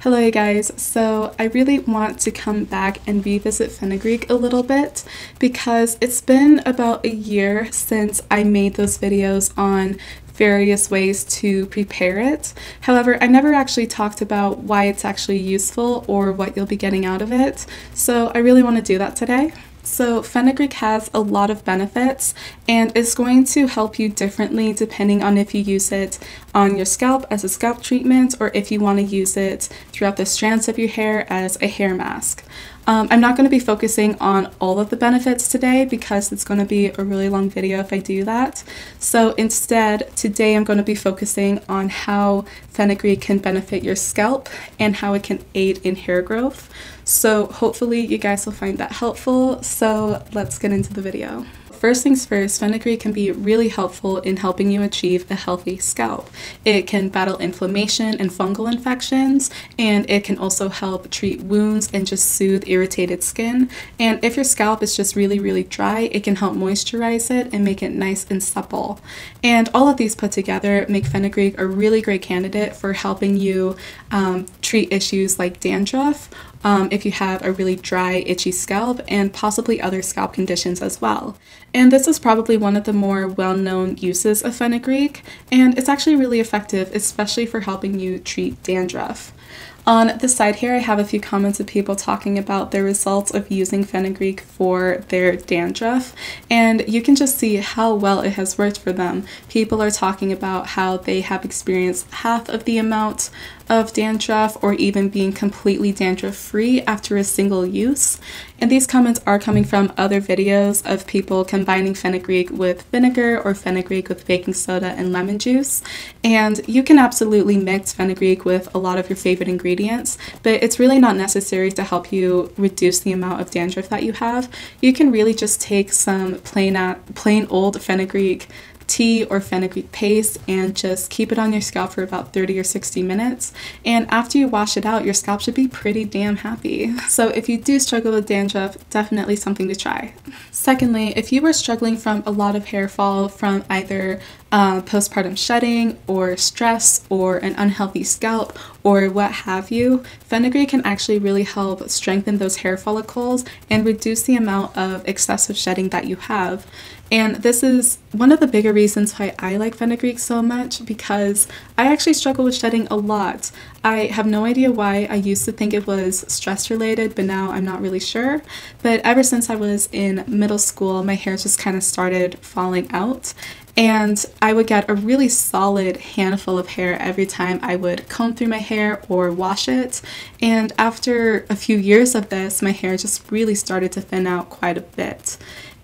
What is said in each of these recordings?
Hello you guys, so I really want to come back and revisit Fenugreek a little bit because it's been about a year since I made those videos on various ways to prepare it. However, I never actually talked about why it's actually useful or what you'll be getting out of it, so I really want to do that today. So fenugreek has a lot of benefits and it's going to help you differently depending on if you use it on your scalp as a scalp treatment or if you want to use it throughout the strands of your hair as a hair mask. I'm not going to be focusing on all of the benefits today because it's going to be a really long video if I do that. So instead, today I'm going to be focusing on how fenugreek can benefit your scalp and how it can aid in hair growth. So hopefully you guys will find that helpful. So let's get into the video. First things first, fenugreek can be really helpful in helping you achieve a healthy scalp. It can battle inflammation and fungal infections, and it can also help treat wounds and just soothe irritated skin. And if your scalp is just really dry, it can help moisturize it and make it nice and supple. And all of these put together make fenugreek a really great candidate for helping you treat issues like dandruff, if you have a really dry, itchy scalp, and possibly other scalp conditions as well. And this is probably one of the more well-known uses of fenugreek, and it's actually really effective, especially for helping you treat dandruff. On the side here, I have a few comments of people talking about their results of using fenugreek for their dandruff, and you can just see how well it has worked for them. People are talking about how they have experienced half of the amount of dandruff or even being completely dandruff free after a single use. And these comments are coming from other videos of people combining fenugreek with vinegar or fenugreek with baking soda and lemon juice. And you can absolutely mix fenugreek with a lot of your favorite ingredients, but it's really not necessary to help you reduce the amount of dandruff that you have. You can really just take some plain old fenugreek tea or fenugreek paste and just keep it on your scalp for about 30 or 60 minutes, and after you wash it out, your scalp should be pretty damn happy. So if you do struggle with dandruff, definitely something to try. Secondly, if you are struggling from a lot of hair fall from either postpartum shedding or stress or an unhealthy scalp or what have you, fenugreek can actually really help strengthen those hair follicles and reduce the amount of excessive shedding that you have. And this is one of the bigger reasons why I like fenugreek so much, because I actually struggle with shedding a lot. I have no idea why. I used to think it was stress related, but now I'm not really sure. But ever since I was in middle school, my hair just kind of started falling out. And I would get a really solid handful of hair every time I would comb through my hair or wash it. And after a few years of this, my hair just really started to thin out quite a bit.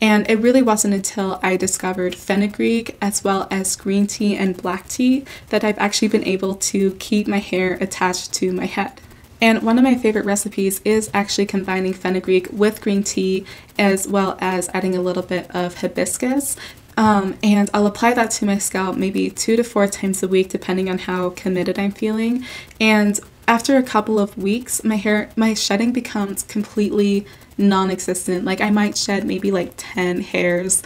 And it really wasn't until I discovered fenugreek as well as green tea and black tea that I've actually been able to keep my hair attached to my head. And one of my favorite recipes is actually combining fenugreek with green tea as well as adding a little bit of hibiscus. And I'll apply that to my scalp maybe 2 to 4 times a week depending on how committed I'm feeling. And after a couple of weeks, my shedding becomes completely non-existent. Like I might shed maybe like 10 hairs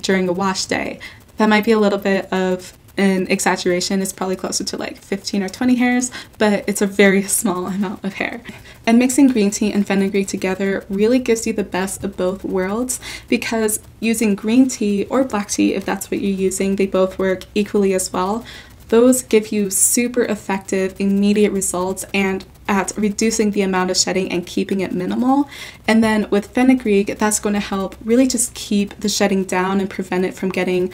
during a wash day. That might be a little bit of an exaggeration. It's probably closer to like 15 or 20 hairs, but it's a very small amount of hair. And mixing green tea and fenugreek together really gives you the best of both worlds, because using green tea or black tea, if that's what you're using, they both work equally as well. Those give you super effective, immediate results and at reducing the amount of shedding and keeping it minimal. And then with fenugreek, that's going to help really just keep the shedding down and prevent it from getting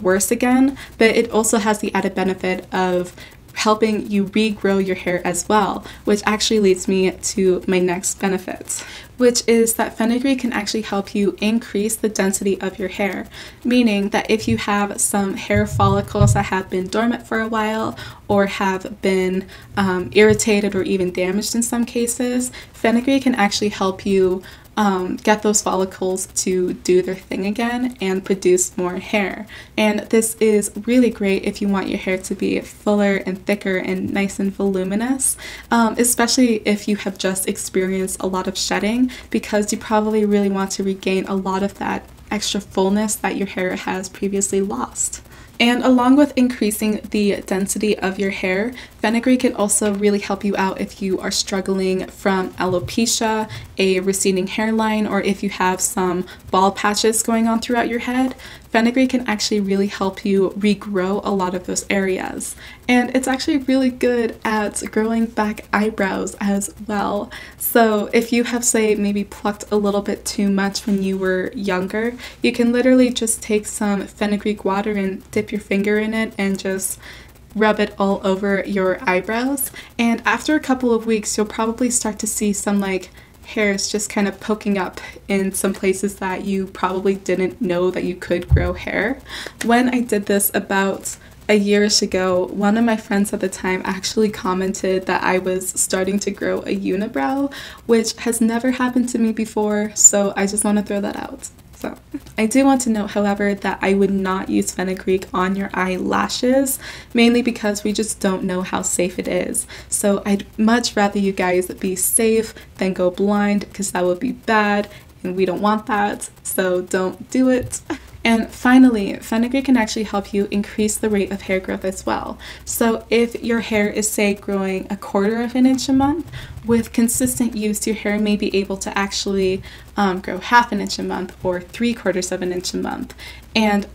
worse again. But it also has the added benefit of helping you regrow your hair as well, which actually leads me to my next benefit, which is that fenugreek can actually help you increase the density of your hair, meaning that if you have some hair follicles that have been dormant for a while or have been irritated or even damaged in some cases, fenugreek can actually help you get those follicles to do their thing again and produce more hair. And this is really great if you want your hair to be fuller and thicker and nice and voluminous, especially if you have just experienced a lot of shedding, because you probably really want to regain a lot of that extra fullness that your hair has previously lost. And along with increasing the density of your hair, Fenugreek can also really help you out if you are struggling from alopecia, a receding hairline, or if you have some bald patches going on throughout your head. Fenugreek can actually really help you regrow a lot of those areas. And it's actually really good at growing back eyebrows as well. So if you have, say, maybe plucked a little bit too much when you were younger, you can literally just take some fenugreek water and dip your finger in it and just rub it all over your eyebrows. And after a couple of weeks, you'll probably start to see some like hairs just kind of poking up in some places that you probably didn't know that you could grow hair. When I did this about a year ago, one of my friends at the time actually commented that I was starting to grow a unibrow, which has never happened to me before, so I just want to throw that out. So I do want to note, however, that I would not use fenugreek on your eyelashes, mainly because we just don't know how safe it is. So I'd much rather you guys be safe than go blind, because that would be bad and we don't want that, so don't do it. And finally, fenugreek can actually help you increase the rate of hair growth as well. So if your hair is, say, growing 1/4 of an inch a month, with consistent use, your hair may be able to actually grow 1/2 an inch a month or 3/4 of an inch a month. And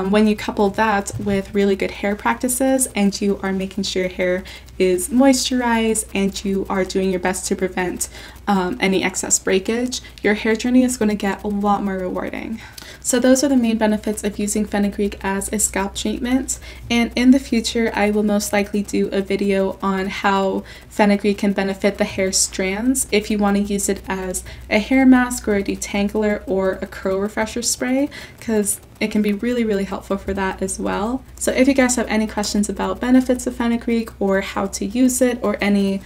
when you couple that with really good hair practices and you are making sure your hair is moisturized and you are doing your best to prevent any excess breakage, your hair journey is going to get a lot more rewarding. So those are the main benefits of using fenugreek as a scalp treatment, and in the future I will most likely do a video on how fenugreek can benefit the hair strands if you want to use it as a hair mask or a detangler or a curl refresher spray, because it can be really helpful for that as well. So if you guys have any questions about benefits of fenugreek or how to use it, or any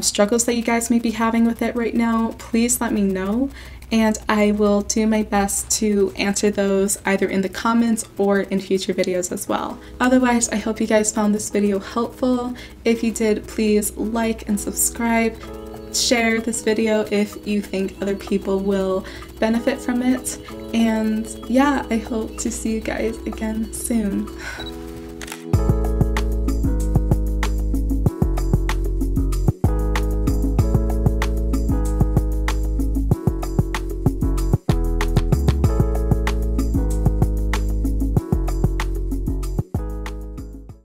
struggles that you guys may be having with it right now, please let me know, and I will do my best to answer those either in the comments or in future videos as well. Otherwise, I hope you guys found this video helpful. If you did, please like and subscribe. Share this video if you think other people will benefit from it. And yeah, I hope to see you guys again soon.